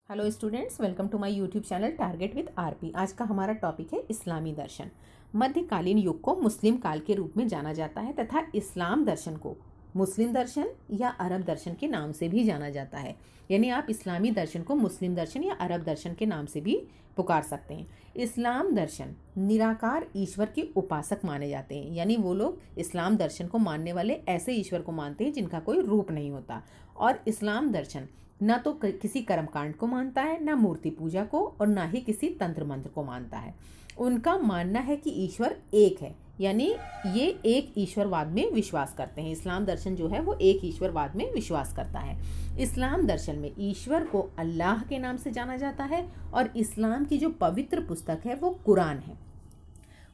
Hello students, welcome to my YouTube channel target with RP. आज का हमारा topic है इस्लामी दर्शन। मध्यकालीन युग को मुस्लिम काल के रूप में जाना जाता है तथा इस्लाम दर्शन को मुस्लिम दर्शन या अरब दर्शन के नाम से भी जाना जाता है। यानी आप इस्लामी दर्शन को मुस्लिम दर्शन या अरब दर्शन के नाम से भी पुकार सकते हैं। इस्लाम दर्शन निराकार ईश्वर के उपासक माने जाते हैं। यानी वो लोग इस्लाम दर्शन को मानने वाले ऐसे ईश्वर को मानते हैं जिनका कोई रूप नहीं होता। और इस्लाम दर्शन ना तो किसी कर्मकांड को मानता है, ना मूर्ति पूजा को, और ना ही किसी तंत्र मंत्र को मानता है। उनका मानना है कि ईश्वर एक है, यानी ये एक ईश्वरवाद में विश्वास करते हैं। इस्लाम दर्शन जो है वो एक ईश्वरवाद में विश्वास करता है। इस्लाम दर्शन में ईश्वर को अल्लाह के नाम से जाना जाता है और इस्लाम की जो पवित्र पुस्तक है वो कुरान है।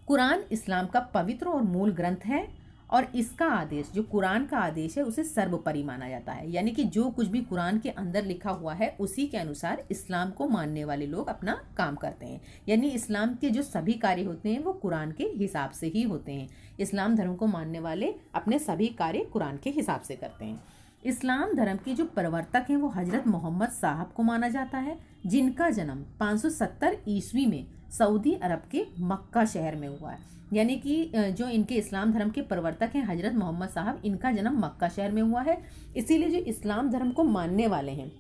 कुरान इस्लाम का पवित्र और मूल ग्रंथ है और इसका आदेश, जो कुरान का आदेश है, उसे सर्वोपरि माना जाता है। यानी कि जो कुछ भी कुरान के अंदर लिखा हुआ है उसी के अनुसार इस्लाम को मानने वाले लोग अपना काम करते हैं। यानी इस्लाम के जो सभी कार्य होते हैं वो कुरान के हिसाब से ही होते हैं। इस्लाम धर्म को मानने वाले अपने सभी कार्य कुरान के हिसाब से करते हैं। इस्लाम धर्म के जो प्रवर्तक हैं वो हजरत मोहम्मद साहब को माना जाता है, जिनका जन्म 570 ईस्वी में सऊदी अरब के मक्का शहर में हुआ है। यानी कि जो इनके इस्लाम धर्म के प्रवर्तक हैं हजरत मोहम्मद साहब, इनका जन्म मक्का शहर में हुआ है। इसीलिए जो इस्लाम धर्म को मानने वाले हैं,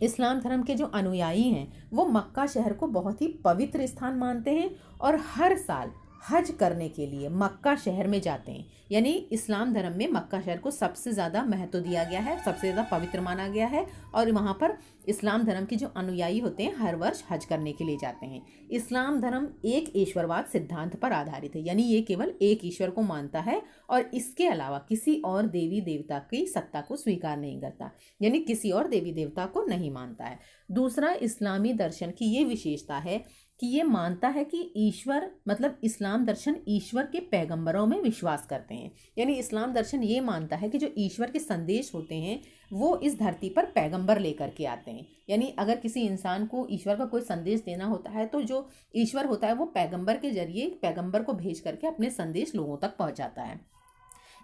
इस्लाम धर्म के जो अनुयायी हैं, वो मक्का शहर को बहुत ही पवित्र स्थान मानते हैं और हर साल हज करने के लिए मक्का शहर में जाते हैं। यानी इस्लाम धर्म में मक्का शहर को सबसे ज़्यादा महत्व दिया गया है, सबसे ज़्यादा पवित्र माना गया है और वहाँ पर इस्लाम धर्म के जो अनुयायी होते हैं हर वर्ष हज करने के लिए जाते हैं। इस्लाम धर्म एक ईश्वरवाद सिद्धांत पर आधारित है, यानी ये केवल एक ईश्वर को मानता है और इसके अलावा किसी और देवी देवता की सत्ता को स्वीकार नहीं करता, यानी किसी और देवी देवता को नहीं मानता है। दूसरा, इस्लामी दर्शन की ये विशेषता है कि ये मानता है कि ईश्वर, मतलब इस्लाम दर्शन ईश्वर के पैगंबरों में विश्वास करते हैं। यानी इस्लाम दर्शन ये मानता है कि जो ईश्वर के संदेश होते हैं वो इस धरती पर पैगंबर लेकर के आते हैं। यानी अगर किसी इंसान को ईश्वर का कोई संदेश देना होता है तो जो ईश्वर होता है वो पैगंबर के जरिए पैगंबर को भेज करके अपने संदेश लोगों तक पहुँचाता है।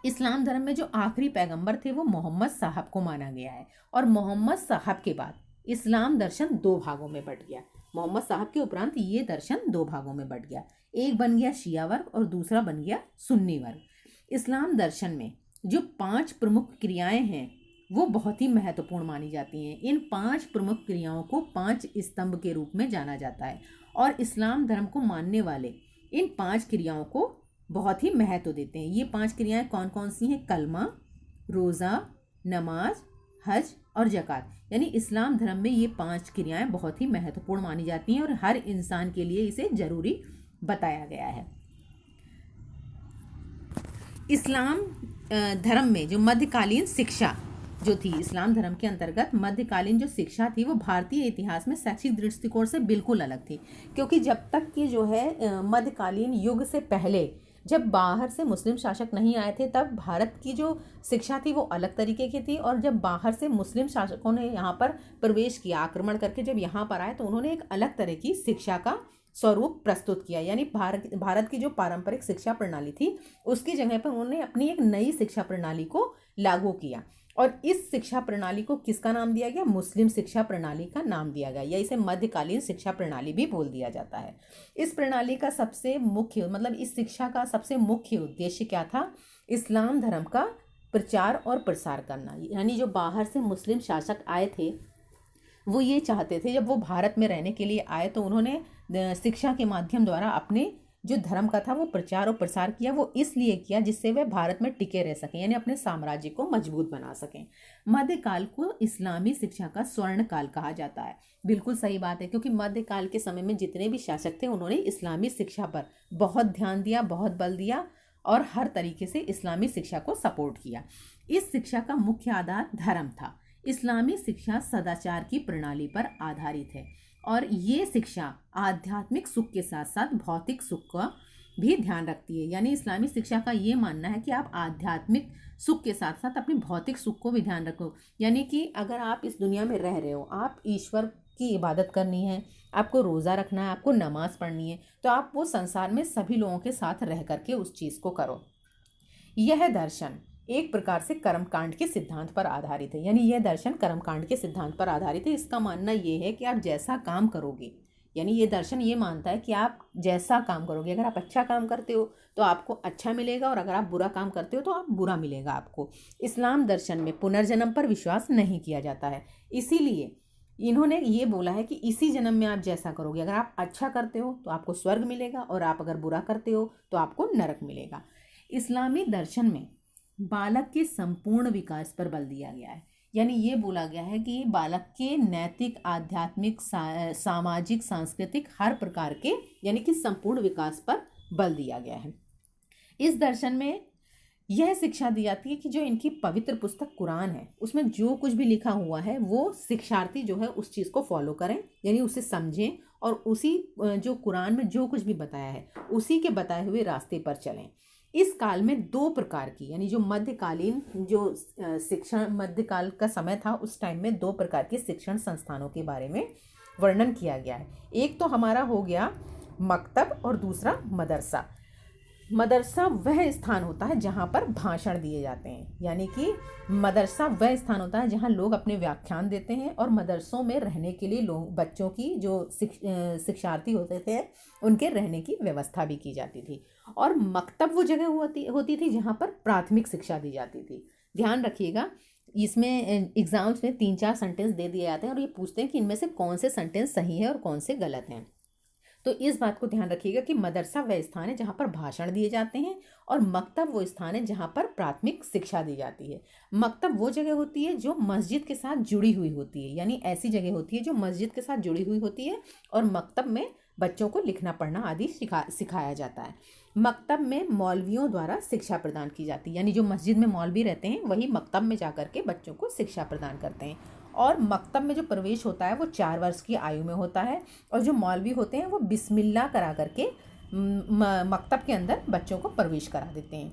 इस्लाम धर्म में जो आखिरी पैगंबर थे वो मोहम्मद साहब को माना गया है और मोहम्मद साहब के बाद इस्लाम दर्शन दो भागों में बंट गया। मोहम्मद साहब के उपरांत ये दर्शन दो भागों में बंट गया। एक बन गया शिया वर्ग और दूसरा बन गया सुन्नी वर्ग। इस्लाम दर्शन में जो 5 प्रमुख क्रियाएं हैं वो बहुत ही महत्वपूर्ण मानी जाती हैं। इन 5 प्रमुख क्रियाओं को 5 स्तंभ के रूप में जाना जाता है और इस्लाम धर्म को मानने वाले इन 5 क्रियाओं को बहुत ही महत्व देते हैं। ये 5 क्रियाएं कौन कौन सी हैं? कलमा, रोज़ा, नमाज, हज और ज़कात। यानी इस्लाम धर्म में ये 5 क्रियाएं बहुत ही महत्वपूर्ण मानी जाती हैं और हर इंसान के लिए इसे जरूरी बताया गया है। इस्लाम धर्म में जो मध्यकालीन शिक्षा जो थी, इस्लाम धर्म के अंतर्गत मध्यकालीन जो शिक्षा थी वो भारतीय इतिहास में शैक्षिक दृष्टिकोण से बिल्कुल अलग थी। क्योंकि जब तक कि जो है मध्यकालीन युग से पहले जब बाहर से मुस्लिम शासक नहीं आए थे तब भारत की जो शिक्षा थी वो अलग तरीके की थी। और जब बाहर से मुस्लिम शासकों ने यहाँ पर प्रवेश किया, आक्रमण करके जब यहाँ पर आए, तो उन्होंने एक अलग तरह की शिक्षा का स्वरूप प्रस्तुत किया। यानी भारत की जो पारंपरिक शिक्षा प्रणाली थी उसकी जगह पर उन्होंने अपनी एक नई शिक्षा प्रणाली को लागू किया और इस शिक्षा प्रणाली को किसका नाम दिया गया? मुस्लिम शिक्षा प्रणाली का नाम दिया गया, या इसे मध्यकालीन शिक्षा प्रणाली भी बोल दिया जाता है। इस प्रणाली का सबसे मुख्य, मतलब इस शिक्षा का सबसे मुख्य उद्देश्य क्या था? इस्लाम धर्म का प्रचार और प्रसार करना। यानी जो बाहर से मुस्लिम शासक आए थे वो ये चाहते थे, जब वो भारत में रहने के लिए आए तो उन्होंने शिक्षा के माध्यम द्वारा अपने जो धर्म का था वो प्रचार और प्रसार किया। वो इसलिए किया जिससे वे भारत में टिके रह सकें, यानी अपने साम्राज्य को मजबूत बना सकें। मध्यकाल को इस्लामी शिक्षा का स्वर्ण काल कहा जाता है। बिल्कुल सही बात है, क्योंकि मध्यकाल के समय में जितने भी शासक थे उन्होंने इस्लामी शिक्षा पर बहुत ध्यान दिया, बहुत बल दिया और हर तरीके से इस्लामी शिक्षा को सपोर्ट किया। इस शिक्षा का मुख्य आधार धर्म था। इस्लामी शिक्षा सदाचार की प्रणाली पर आधारित है और ये शिक्षा आध्यात्मिक सुख के साथ साथ भौतिक सुख का भी ध्यान रखती है। यानी इस्लामी शिक्षा का ये मानना है कि आप आध्यात्मिक सुख के साथ साथ अपने भौतिक सुख को भी ध्यान रखो। यानी कि अगर आप इस दुनिया में रह रहे हो, आप ईश्वर की इबादत करनी है, आपको रोज़ा रखना है, आपको नमाज पढ़नी है, तो आप वो संसार में सभी लोगों के साथ रह करके उस चीज़ को करो। यह दर्शन एक प्रकार से कर्मकांड के सिद्धांत पर आधारित है। यानी यह दर्शन कर्मकांड के सिद्धांत पर आधारित है। इसका मानना ये है कि आप जैसा काम करोगे, यानी ये दर्शन ये मानता है कि आप जैसा काम करोगे, अगर आप अच्छा काम करते हो तो आपको अच्छा मिलेगा, और अगर आप बुरा काम करते हो तो आप बुरा मिलेगा आपको। इस्लाम दर्शन में पुनर्जन्म पर विश्वास नहीं किया जाता है, इसीलिए इन्होंने ये बोला है कि इसी जन्म में आप जैसा करोगे, अगर आप अच्छा करते हो तो आपको स्वर्ग मिलेगा, और आप अगर बुरा करते हो तो आपको नरक मिलेगा। इस्लामी दर्शन में बालक के संपूर्ण विकास पर बल दिया गया है। यानी ये बोला गया है कि बालक के नैतिक, आध्यात्मिक, सामाजिक, सांस्कृतिक हर प्रकार के यानी कि संपूर्ण विकास पर बल दिया गया है। इस दर्शन में यह शिक्षा दी जाती है कि जो इनकी पवित्र पुस्तक कुरान है, उसमें जो कुछ भी लिखा हुआ है वो शिक्षार्थी जो है उस चीज़ को फॉलो करें, यानी उसे समझें, और उसी जो कुरान में जो कुछ भी बताया है उसी के बताए हुए रास्ते पर चलें। इस काल में दो प्रकार की, यानी जो मध्यकालीन जो शिक्षण मध्यकाल का समय था, उस टाइम में दो प्रकार के शिक्षण संस्थानों के बारे में वर्णन किया गया है। एक तो हमारा हो गया मकतब, और दूसरा मदरसा। मदरसा वह स्थान होता है जहाँ पर भाषण दिए जाते हैं, यानी कि मदरसा वह स्थान होता है जहाँ लोग अपने व्याख्यान देते हैं, और मदरसों में रहने के लिए लोग, बच्चों की जो शिक्षार्थी होते थे, उनके रहने की व्यवस्था भी की जाती थी। और मकतब वो जगह होती थी जहाँ पर प्राथमिक शिक्षा दी जाती थी। ध्यान रखिएगा, इसमें एग्जाम्स में 3-4 सेंटेंस दे दिए जाते हैं, और ये पूछते हैं कि इनमें से कौन से सेंटेंस सही है और कौन से गलत हैं। तो इस बात को ध्यान रखिएगा कि मदरसा वह स्थान है जहाँ पर भाषण दिए जाते हैं, और मकतब वो स्थान है जहाँ पर प्राथमिक शिक्षा दी जाती है। मकतब वो जगह होती है जो मस्जिद के साथ जुड़ी हुई होती है, यानी ऐसी जगह होती है जो मस्जिद के साथ जुड़ी हुई होती है, और मकतब में बच्चों को लिखना पढ़ना आदि सिखाया जाता है। मकतब में मौलवियों द्वारा शिक्षा प्रदान की जाती है, यानी जो मस्जिद में मौलवी रहते हैं वही मकतब में जा कर के बच्चों को शिक्षा प्रदान करते हैं। और मकतब में जो प्रवेश होता है वो 4 वर्ष की आयु में होता है, और जो मौलवी होते हैं वो बिस्मिल्लाह करा करके मकतब के अंदर बच्चों को प्रवेश करा देते हैं।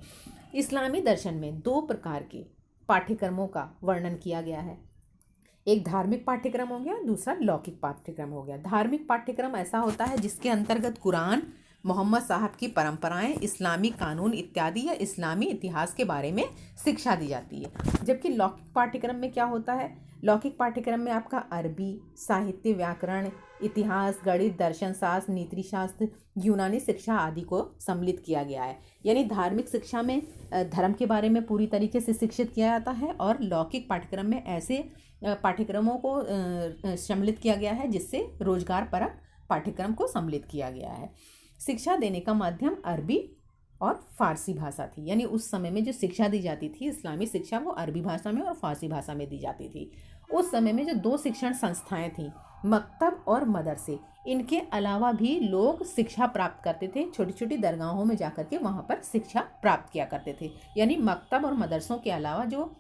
इस्लामी दर्शन में 2 प्रकार के पाठ्यक्रमों का वर्णन किया गया है। एक धार्मिक पाठ्यक्रम हो गया, दूसरा लौकिक पाठ्यक्रम हो गया। धार्मिक पाठ्यक्रम ऐसा होता है जिसके अंतर्गत कुरान, मोहम्मद साहब की परंपराएं, इस्लामी कानून इत्यादि या इस्लामी इतिहास के बारे में शिक्षा दी जाती है। जबकि लौकिक पाठ्यक्रम में क्या होता है, लौकिक पाठ्यक्रम में आपका अरबी, साहित्य, व्याकरण, इतिहास, गणित, दर्शन शास्त्र, नीति शास्त्र, यूनानी शिक्षा आदि को सम्मिलित किया गया है। यानी धार्मिक शिक्षा में धर्म के बारे में पूरी तरीके से शिक्षित किया जाता है, और लौकिक पाठ्यक्रम में ऐसे पाठ्यक्रमों को सम्मिलित किया गया है जिससे रोजगार परक पाठ्यक्रम को सम्मिलित किया गया है। शिक्षा देने का माध्यम अरबी और फारसी भाषा थी, यानी उस समय में जो शिक्षा दी जाती थी इस्लामी शिक्षा, वो अरबी भाषा में और फारसी भाषा में दी जाती थी। उस समय में जो 2 शिक्षण संस्थाएं थीं, मकतब और मदरसे, इनके अलावा भी लोग शिक्षा प्राप्त करते थे, छोटी छोटी दरगाहों में जाकर के वहाँ पर शिक्षा प्राप्त किया करते थे। यानी मकतब और मदरसों के अलावा जो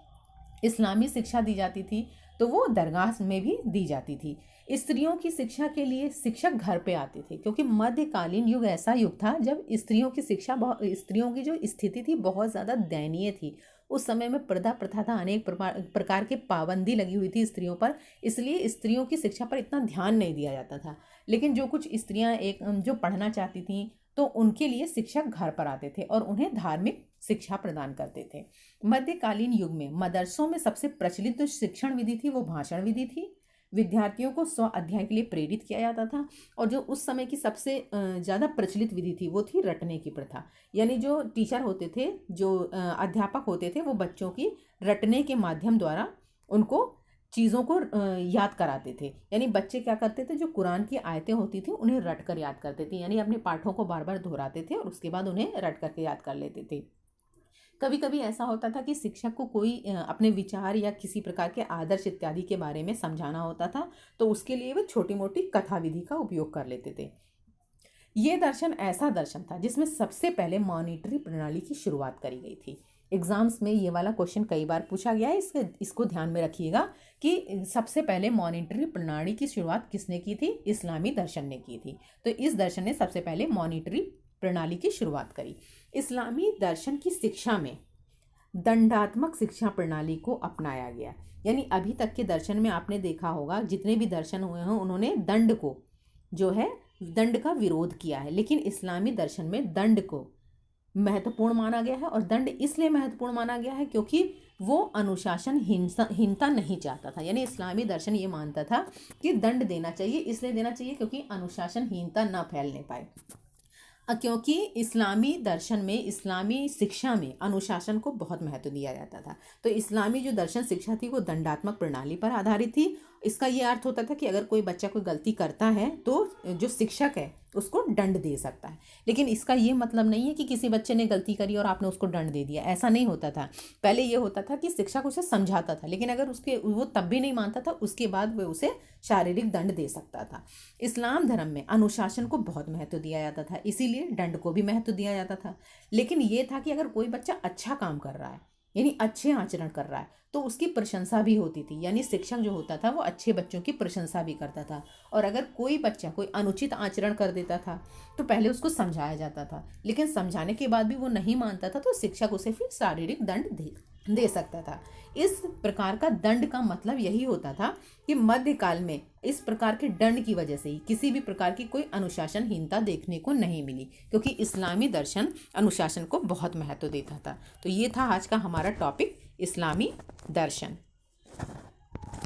इस्लामी शिक्षा दी जाती थी तो वो दरगाह में भी दी जाती थी। स्त्रियों की शिक्षा के लिए शिक्षक घर पे आते थे, क्योंकि मध्यकालीन युग ऐसा युग था जब स्त्रियों की जो स्थिति थी बहुत ज़्यादा दयनीय थी। उस समय में पर्दा प्रथा था, अनेक प्रकार के पाबंदी लगी हुई थी स्त्रियों पर, इसलिए स्त्रियों की शिक्षा पर इतना ध्यान नहीं दिया जाता था। लेकिन जो कुछ स्त्रियां जो पढ़ना चाहती थीं तो उनके लिए शिक्षक घर पर आते थे और उन्हें धार्मिक शिक्षा प्रदान करते थे। मध्यकालीन युग में मदरसों में सबसे प्रचलित जो शिक्षण विधि थी वो भाषण विधि थी। विद्यार्थियों को स्व अध्ययन के लिए प्रेरित किया जाता था, और जो उस समय की सबसे ज़्यादा प्रचलित विधि थी वो थी रटने की प्रथा। यानी जो टीचर होते थे, जो अध्यापक होते थे, वो बच्चों की रटने के माध्यम द्वारा उनको चीज़ों को याद कराते थे। यानी बच्चे क्या करते थे, जो कुरान की आयतें होती थी उन्हें रट कर याद करते थे, यानी अपने पाठों को बार बार दोहराते थे और उसके बाद उन्हें रट करके याद कर लेते थे। कभी कभी ऐसा होता था कि शिक्षक को कोई अपने विचार या किसी प्रकार के आदर्श इत्यादि के बारे में समझाना होता था, तो उसके लिए वे छोटी मोटी कथा विधि का उपयोग कर लेते थे। ये दर्शन ऐसा दर्शन था जिसमें सबसे पहले मॉनिटरी प्रणाली की शुरुआत करी गई थी। एग्जाम्स में ये वाला क्वेश्चन कई बार पूछा गया है, इसको ध्यान में रखिएगा कि सबसे पहले मॉनिटरी प्रणाली की शुरुआत किसने की थी, इस्लामी दर्शन ने की थी। तो इस दर्शन ने सबसे पहले मॉनिटरी प्रणाली की शुरुआत करी। इस्लामी दर्शन की शिक्षा में दंडात्मक शिक्षा प्रणाली को अपनाया गया। यानी अभी तक के दर्शन में आपने देखा होगा जितने भी दर्शन हुए हैं उन्होंने दंड का विरोध किया है, लेकिन इस्लामी दर्शन में दंड को महत्वपूर्ण माना गया है। और दंड इसलिए महत्वपूर्ण माना गया है क्योंकि वो अनुशासन हीनता नहीं चाहता था। यानी इस्लामी दर्शन ये मानता था कि दंड देना चाहिए, इसलिए देना चाहिए क्योंकि अनुशासनहीनता ना फैलने पाए। क्योंकि इस्लामी दर्शन में, इस्लामी शिक्षा में अनुशासन को बहुत महत्व दिया जाता था। तो इस्लामी जो दर्शन शिक्षा थी वो दंडात्मक प्रणाली पर आधारित थी। इसका ये अर्थ होता था कि अगर कोई बच्चा कोई गलती करता है तो जो शिक्षक है उसको दंड दे सकता है। लेकिन इसका ये मतलब नहीं है कि किसी बच्चे ने गलती करी और आपने उसको दंड दे दिया, ऐसा नहीं होता था। पहले ये होता था कि शिक्षक उसे समझाता था, लेकिन अगर वो तब भी नहीं मानता था, उसके बाद वह उसे शारीरिक दंड दे सकता था। इस्लाम धर्म में अनुशासन को बहुत महत्व दिया जाता था, इसीलिए दंड को भी महत्व दिया जाता था। लेकिन ये था कि अगर कोई बच्चा अच्छा काम कर रहा है, यानी अच्छे आचरण कर रहा है, तो उसकी प्रशंसा भी होती थी। यानी शिक्षक जो होता था वो अच्छे बच्चों की प्रशंसा भी करता था। और अगर कोई बच्चा कोई अनुचित आचरण कर देता था तो पहले उसको समझाया जाता था, लेकिन समझाने के बाद भी वो नहीं मानता था तो शिक्षक उसे फिर शारीरिक दंड दे सकता था। इस प्रकार का दंड का मतलब यही होता था कि मध्यकाल में इस प्रकार के दंड की वजह से ही किसी भी प्रकार की कोई अनुशासनहीनता देखने को नहीं मिली, क्योंकि इस्लामी दर्शन अनुशासन को बहुत महत्व देता था। तो ये था आज का हमारा टॉपिक, इस्लामी दर्शन।